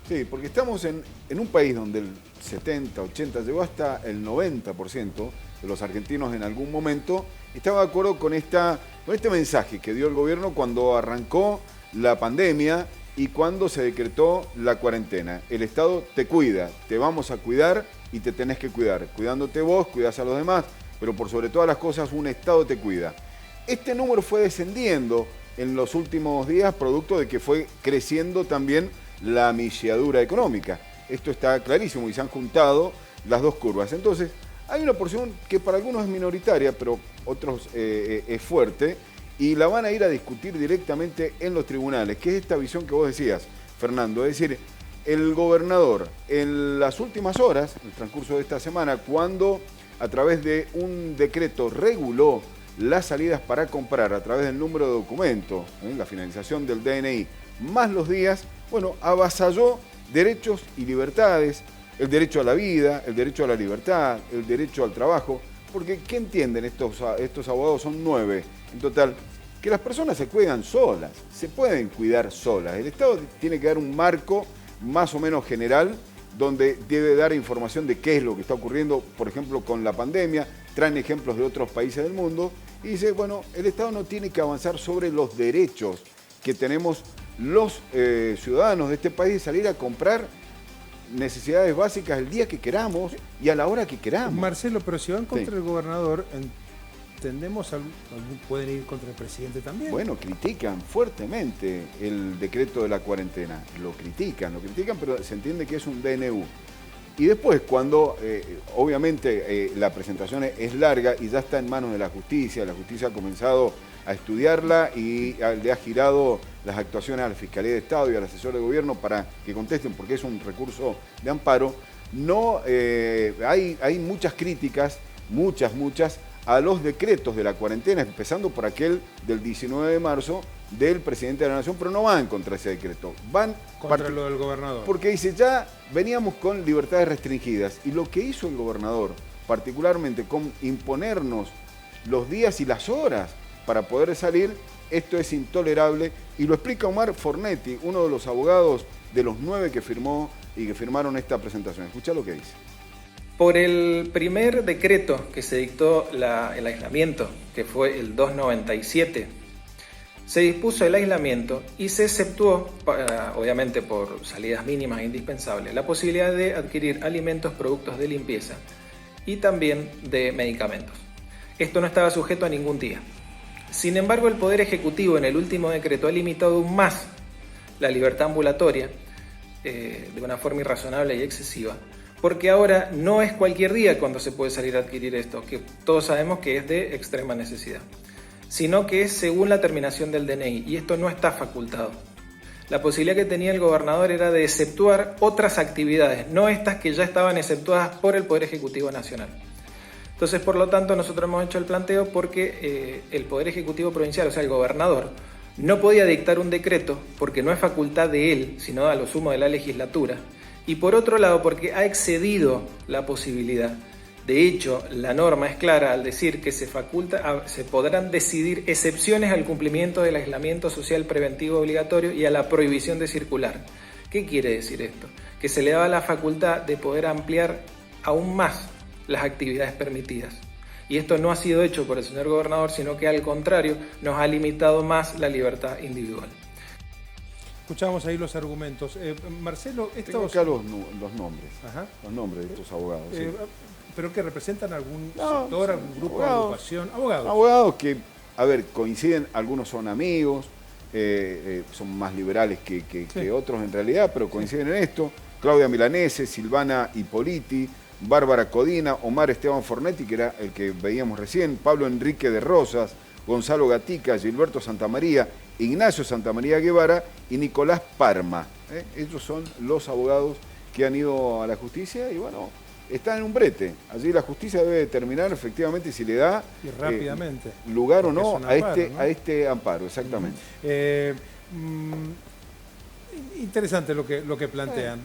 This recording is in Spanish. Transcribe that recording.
Sí, porque estamos en un país donde el 70, 80, llegó hasta el 90% de los argentinos en algún momento estaba de acuerdo con este mensaje que dio el gobierno cuando arrancó la pandemia y cuando se decretó la cuarentena. El Estado te cuida, te vamos a cuidar y te tenés que cuidar. Cuidándote vos, cuidás a los demás, pero por sobre todas las cosas un Estado te cuida. Este número fue descendiendo en los últimos días, producto de que fue creciendo también la milladura económica. Esto está clarísimo y se han juntado las dos curvas. Entonces, hay una porción que para algunos es minoritaria, pero otros es fuerte, y la van a ir a discutir directamente en los tribunales, que es esta visión que vos decías, Fernando. Es decir, el gobernador en las últimas horas, en el transcurso de esta semana, cuando a través de un decreto reguló las salidas para comprar a través del número de documento, la finalización del DNI, más los días, bueno, avasalló derechos y libertades, el derecho a la vida, el derecho a la libertad, el derecho al trabajo, porque ¿qué entienden estos abogados? Son 9 en total, que las personas se cuidan solas, se pueden cuidar solas. El Estado tiene que dar un marco más o menos general donde debe dar información de qué es lo que está ocurriendo, por ejemplo, con la pandemia, traen ejemplos de otros países del mundo, y dice, bueno, el Estado no tiene que avanzar sobre los derechos que tenemos los ciudadanos de este país de salir a comprar necesidades básicas el día que queramos y a la hora que queramos. Marcelo, pero si van contra el gobernador, entendemos, pueden ir contra el presidente también. Bueno, critican fuertemente el decreto de la cuarentena, lo critican, pero se entiende que es un DNU. Y después, cuando obviamente la presentación es larga y ya está en manos de la justicia ha comenzado a estudiarla y le ha girado las actuaciones a la Fiscalía de Estado y al asesor de gobierno para que contesten, porque es un recurso de amparo, no hay muchas críticas, muchas, a los decretos de la cuarentena, empezando por aquel del 19 de marzo del presidente de la Nación, pero no van contra ese decreto, van contra lo del gobernador. Porque dice, ya veníamos con libertades restringidas, y lo que hizo el gobernador, particularmente con imponernos los días y las horas para poder salir, esto es intolerable, y lo explica Omar Fornetti, uno de los abogados de los 9 que firmó y que firmaron esta presentación. Escucha lo que dice. Por el primer decreto que se dictó el aislamiento, que fue el 297, se dispuso el aislamiento y se exceptuó, obviamente por salidas mínimas e indispensables, la posibilidad de adquirir alimentos, productos de limpieza y también de medicamentos. Esto no estaba sujeto a ningún día. Sin embargo, el Poder Ejecutivo en el último decreto ha limitado aún más la libertad ambulatoria de una forma irrazonable y excesiva, porque ahora no es cualquier día cuando se puede salir a adquirir esto, que todos sabemos que es de extrema necesidad, sino que es según la terminación del DNI, y esto no está facultado. La posibilidad que tenía el gobernador era de exceptuar otras actividades, no estas que ya estaban exceptuadas por el Poder Ejecutivo Nacional. Entonces, por lo tanto, nosotros hemos hecho el planteo porque el Poder Ejecutivo Provincial, o sea, el gobernador, no podía dictar un decreto porque no es facultad de él, sino a lo sumo de la legislatura, y por otro lado porque ha excedido la posibilidad. De hecho, la norma es clara al decir que se podrán decidir excepciones al cumplimiento del aislamiento social preventivo obligatorio y a la prohibición de circular. ¿Qué quiere decir esto? Que se le daba la facultad de poder ampliar aún más las actividades permitidas. Y esto no ha sido hecho por el señor gobernador, sino que al contrario nos ha limitado más la libertad individual. Escuchamos ahí los argumentos. Marcelo, tengo acá los nombres. Ajá. Los nombres de estos abogados. Sí. ¿Pero que representan algún sector, algún grupo de agrupación? Abogados. Abogados que, a ver, coinciden, algunos son amigos, son más liberales que otros en realidad, pero coinciden en esto. Claudia Milanese, Silvana Ippoliti, Bárbara Codina, Omar Esteban Fornetti, que era el que veíamos recién, Pablo Enrique de Rosas, Gonzalo Gatica, Gilberto Santamaría, Ignacio Santamaría Guevara y Nicolás Parma. Ellos son los abogados que han ido a la justicia y bueno, están en un brete. Allí la justicia debe determinar efectivamente si le da y rápidamente lugar o no, amparo, a este amparo, exactamente. Interesante lo que plantean.